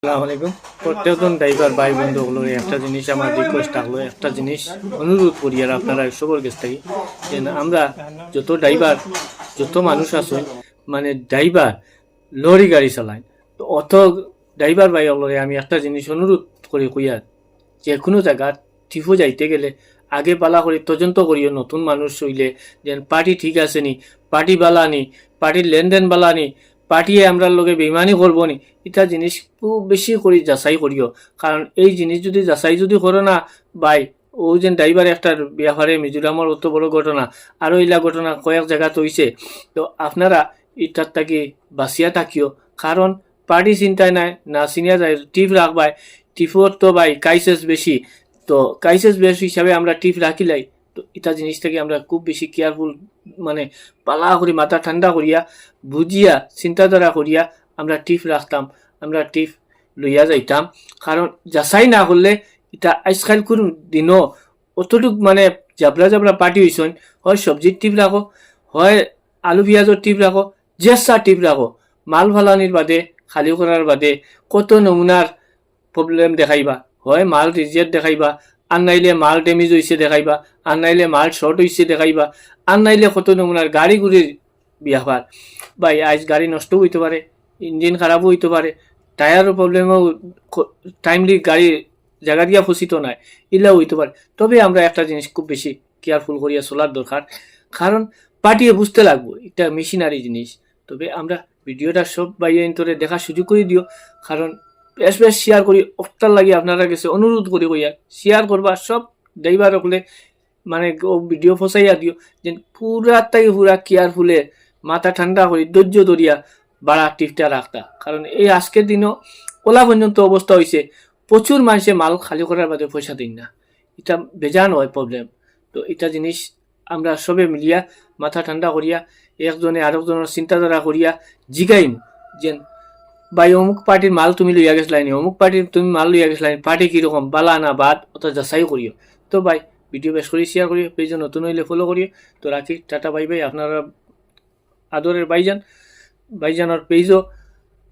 আসসালামু আলাইকুম। প্রত্যেকজন ড্রাইভার ভাই বন্ধুগুলো একটা জিনিস আমার রিকোয়েস্ট থাকলো, একটা জিনিস অনুরোধ করি আর আপনারা সবার কাছ থেকে যে আমরা যত ড্রাইভার যত মানুষ আছে মানে ড্রাইভার লরি গাড়ি চালায়, তো অত ড্রাইভার ভাই হলরে আমি একটা জিনিস অনুরোধ করি কইয়ার যে কোনো জায়গা টিফো যাইতে গেলে আগে পালা করি তদন্ত করিও নতুন মানুষ হইলে যেন পার্টি ঠিক আছে নি, পার্টি বালা নি, পার্টির লেনদেন বালা নি, পার্টিয়ে আমরা লগে বেইমানি করবো নি, এটা জিনিস খুব বেশি করে যাচাই করিও। কারণ এই জিনিস যদি যাচাই যদি করো না ভাই, ও যে ড্রাইভার একটা ব্যাপারে মিজোরামের অত বড় ঘটনা আরও এইলা ঘটনা কয়েক জায়গাতে হইছে, তো আপনারা এটার থাকি বাঁচিয়া থাকিও। কারণ পার্টি চিন্তায় নাই না চিনিয়া যায় টিপ রাখবাই, টিপর তো ভাই কাইসেস বেশি, তো কাইসেস বেশি হিসাবে আমরা টিপ রাখিলাই, তো এটা জিনিস থেকে আমরা খুব বেশি কেয়ারফুল মানে পালা করি মাথা ঠান্ডা করিয়া বুঝিয়া চিন্তাধারা করিয়া আমরা টিপ রাখতাম, আমরা টিপ লইয়া যাইতাম। কারণ যাচাই না করলে এটা আজকাল কোন দিনও অতটুক মানে জাবরা জাবরা পার্টি হইছেন, হয় সবজির টিপ রাখো, হয় আলু পেঁয়াজের টিপ রাখো, জেসা টিপ রাখো, মাল ফালানির বাদে খালি করার বাদে কত নমুনার প্রবলেম দেখাইবা, হয় মাল রিজেক্ট দেখাইবা, আর নাইলে মাল ড্যামেজ হয়েছে দেখাইবা, আর নাইলে মাল শর্ট হয়েছে দেখাইবা, আর নাইলে কত নমুনার গাড়ি গুড়ির বিয়াবার। ভাই আজ গাড়ি নষ্ট হইতে পারে, ইঞ্জিন খারাপও হইতে পারে, টায়ারের প্রবলেমও, টাইমলি গাড়ি জায়গা দিয়া ফসিত নাই, এগুলাও হইতে পারে। তবে আমরা একটা জিনিস খুব বেশি কেয়ারফুল করিয়া চলার দরকার, কারণ পার্টিয়ে বুঝতে লাগবো এটা মেশিনারি জিনিস। তবে আমরা ভিডিওটা সব বাইরে ইন্তরে দেখার সুযোগ করে দিও, কারণ বেশ বেশ শেয়ার করি অক্টার লাগে আপনারা কাছে অনুরোধ করি কইয়া শেয়ার করবা সব ড্রাইভার হলে, মানে ভিডিও ফসাইয়া দিও যে পুরা কেয়ারফুলে মাথা ঠান্ডা করি ধৈর্য ধরিয়া বাড়া টিপটা রাখতা। কারণ এই আজকের দিনও ওলা পর্যন্ত অবস্থা হয়েছে প্রচুর মানুষে মাল খালি করার বাদে পয়সা দিন না, এটা বেজান হয় প্রবলেম। তো এটা জিনিস আমরা সবে মিলিয়া মাথা ঠান্ডা করিয়া একজনে আরেকজনের চিন্তাধারা করিয়া জিগাইম যে ভাই অমুক পার্টির মাল তুমি লইয়া গেছিলাইনি, অমুক পার্টির তুমি মাল লইয়া গেছিলাইনি, পার্টি কিরকম বালা না বাদ অত যাচাই করিও। তো ভাই ভিডিও বেশ করে শেয়ার করিও, পেজে নতুন হইলে ফলো করিও। তো রাখি, টাটা বাই বাই। আপনারা আদরের ভাইজানের পেজও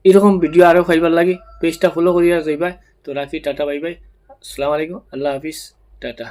এরকম ভিডিও আরও পাইবার লাগে পেজটা ফলো করিয়া যাইবা। তো রাখি, টাটা বাই বাই, আসসালামু আলাইকুম, আল্লাহ হাফিজ, টাটা।